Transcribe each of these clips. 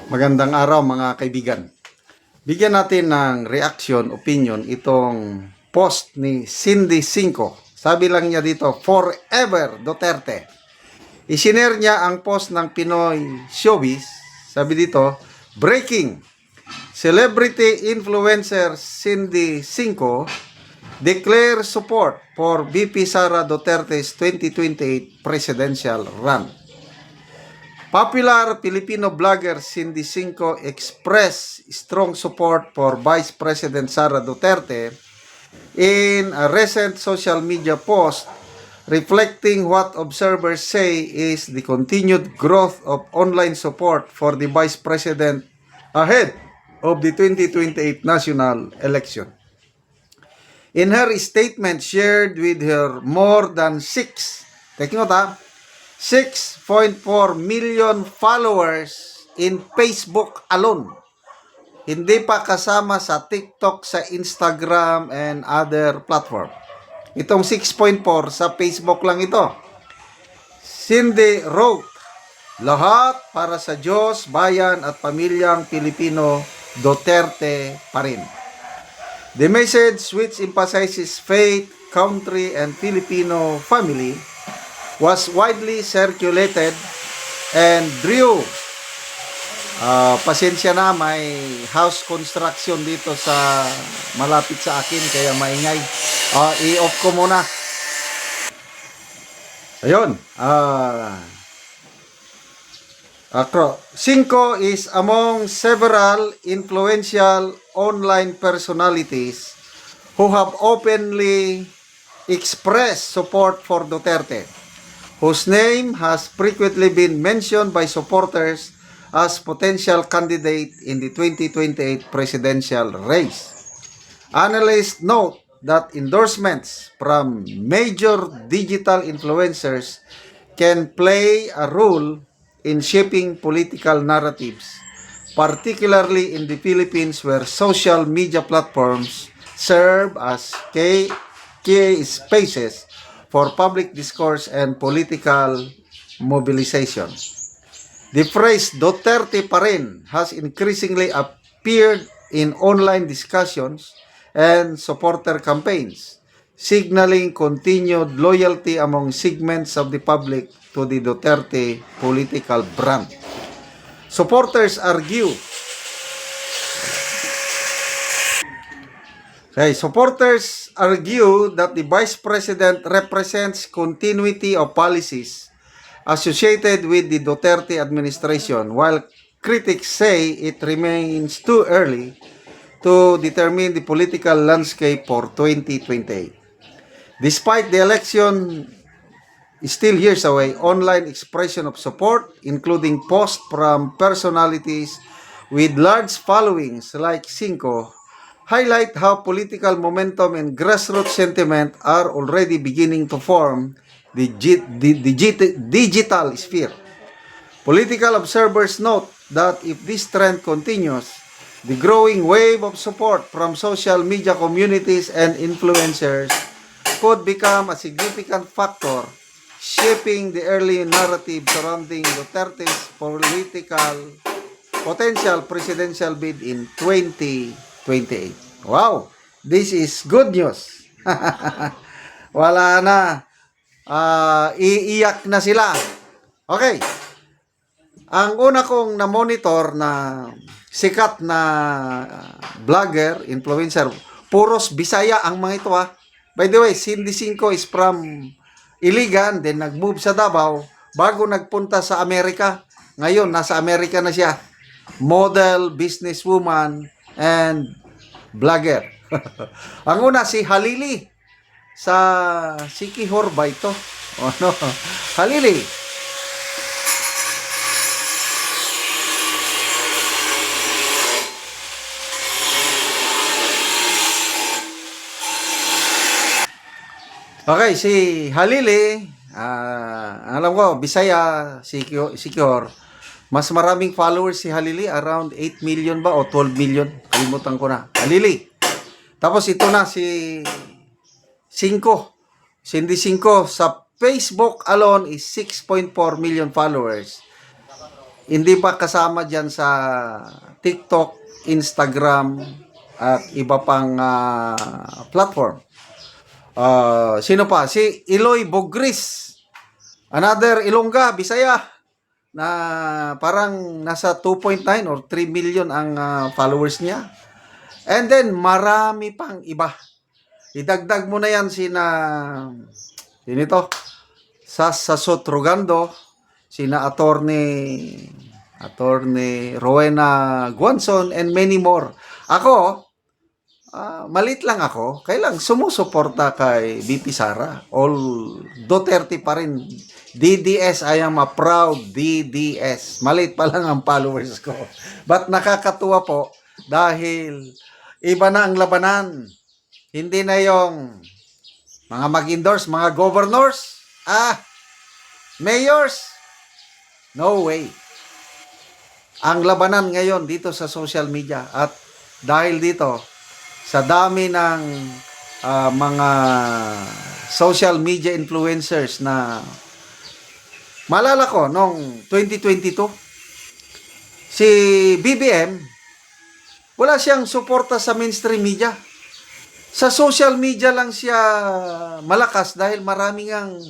Magandang araw mga kaibigan. Bigyan natin ng reaction, opinion itong post ni Cindy Cinco. Sabi lang niya dito, Forever Duterte. Isinare niya ang post ng Pinoy Showbiz. Sabi dito, Breaking! Celebrity influencer Cindy Cinco declare support for VP Sara Duterte's 2028 presidential run. Popular Filipino blogger Cindy Cinco expressed strong support for Vice President Sara Duterte in a recent social media post reflecting what observers say is the continued growth of online support for the Vice President ahead of the 2028 national election. In her statement shared with her more than 6.4 million followers in Facebook alone. Hindi pa kasama sa TikTok, sa Instagram, and other platform. Itong 6.4 sa Facebook lang ito. Cindy wrote, lahat para sa Diyos, bayan at pamilyang Pilipino, Duterte pa rin. The message, which emphasizes faith, country, and Filipino family, was widely circulated and drew pasensya na, may house construction dito sa malapit sa akin kaya maingay. I-off ko muna. Ayun. Cinco is among several influential online personalities who have openly expressed support for Duterte, whose name has frequently been mentioned by supporters as potential candidate in the 2028 presidential race. Analysts note that endorsements from major digital influencers can play a role in shaping political narratives, particularly in the Philippines where social media platforms serve as key spaces for public discourse and political mobilization. The phrase Duterte pa rin has increasingly appeared in online discussions and supporter campaigns, signaling continued loyalty among segments of the public to the Duterte political brand. Supporters argue that the Vice President represents continuity of policies associated with the Duterte administration, while critics say it remains too early to determine the political landscape for 2028. Despite the election still years away, online expression of support, including posts from personalities with large followings like Cinco, highlight how political momentum and grassroots sentiment are already beginning to form the digital sphere. Political observers note that if this trend continues, the growing wave of support from social media communities and influencers could become a significant factor shaping the early narrative surrounding Duterte's potential presidential bid in 2028. Wow! This is good news. Wala na. Iiyak na sila. Okay. Ang una kong na-monitor na sikat na vlogger, influencer, puros Bisaya ang mga ito ha. By the way, Cindy Cinco is from Iligan, then nag-move sa Davao, bago nagpunta sa Amerika. Ngayon, nasa Amerika na siya. Model, businesswoman, and vlogger. Ang una, si Halili. Sa Sikihor ba ito? Oh, no. Halili. Okay, si Halili, alam ko, Bisaya, Sikihor, mas maraming followers si Halili, around 8 million ba o 12 million, kalimutan ko na. Halili. Tapos ito na si Cindy Cinco, sa Facebook alone is 6.4 million followers. hindi ba kasama dyan sa TikTok, Instagram, at iba pang platform? Sino pa? Si Eloy Bogris. Another Ilongga, Bisaya, na parang nasa 2.9 or 3 million ang followers niya. And then, marami pang iba. Idagdag mo na yan sino ito? Sasot Rogando, sina Attorney Rowena Guanzon, and many more. Ako, malit lang ako, kailang sumusuporta kay VP Sara. All Duterte pa rin. DDS, I am a proud DDS. Malit pa lang ang followers ko. But nakakatuwa po dahil iba na ang labanan. Hindi na yung mga mag-endorse, mga governors, mayors. No way. Ang labanan ngayon dito sa social media, at dahil dito sa dami ng mga social media influencers na malala ko noong 2022, si BBM, wala siyang suporta sa mainstream media. Sa social media lang siya malakas dahil maraming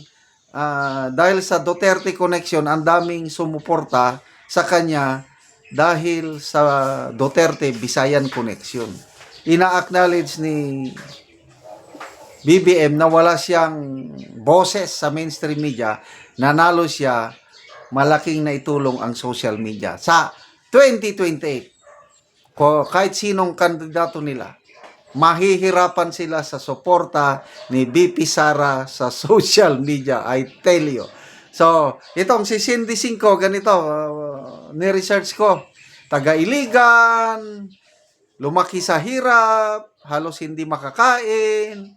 dahil sa Duterte connection, ang daming sumuporta sa kanya dahil sa Duterte Visayan connection. Ina-acknowledge ni BBM na wala siyang boses sa mainstream media, nanalo siya, malaking naitulong ang social media. Sa 2028, kahit sinong kandidato nila, mahihirapan sila sa suporta ni BP Sara sa social media, I tell you. So, itong si Cindy Cinco, ganito, ni-research ko, taga-Iligan, lumaki sa hirap, halos hindi makakain,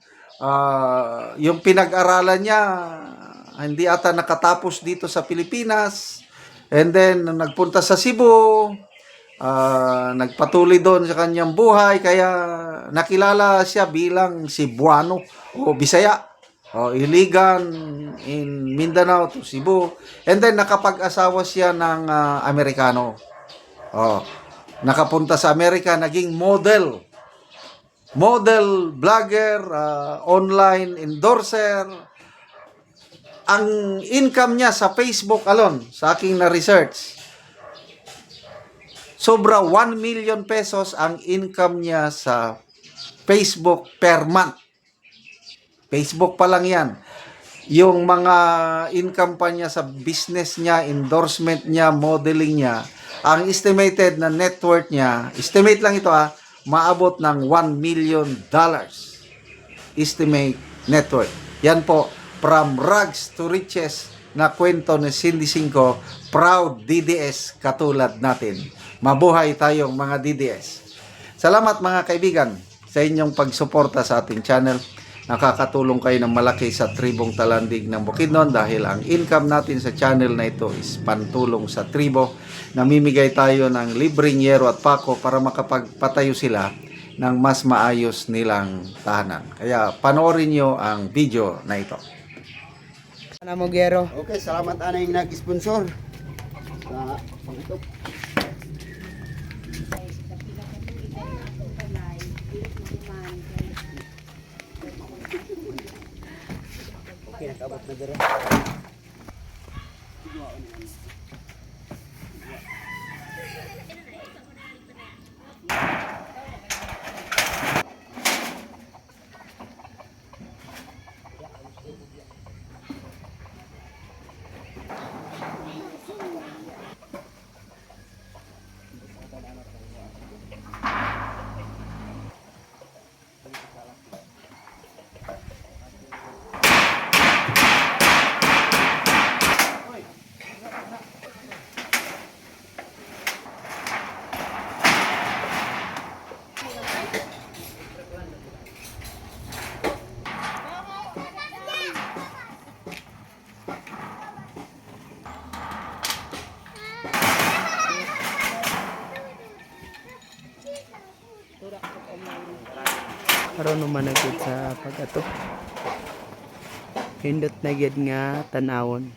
yung pinag-aralan niya, hindi ata nakatapos dito sa Pilipinas, and then nagpunta sa Cebu, nagpatuloy doon sa kanyang buhay, kaya nakilala siya bilang Cebuano o Bisaya, o Iligan in Mindanao to Cebu, and then nakapag-asawa siya ng Amerikano. Nakapunta sa Amerika, naging model, vlogger, online endorser. Ang income niya sa Facebook alone, sa aking na-research, sobra 1 million pesos ang income niya sa Facebook per month. Facebook pa lang yan. Yung mga income pa niya sa business niya, endorsement niya, modeling niya, ang estimated na net worth niya, estimate lang ito maabot ng $1 million. Estimate net worth. Yan po, from rags to riches na kwento ni Cindy Cinco, proud DDS katulad natin. Mabuhay tayong mga DDS. Salamat mga kaibigan sa inyong pagsuporta sa ating channel. Nakakatulong kayo ng malaki sa tribong Talandig ng Bukidnon dahil ang income natin sa channel na ito is pantulong sa tribo. Namimigay tayo ng libreng yero at pako para makapagpatayo sila ng mas maayos nilang tahanan. Kaya panoorin nyo ang video na ito. Gero. Okay, salamat ana yung nag-sponsor sa ito. Okay, nakabot na dire. Karon naman nagid sa pag-ato. Hindot na gid nga tanawon.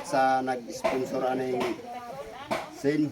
sa nag-sponsor aning sin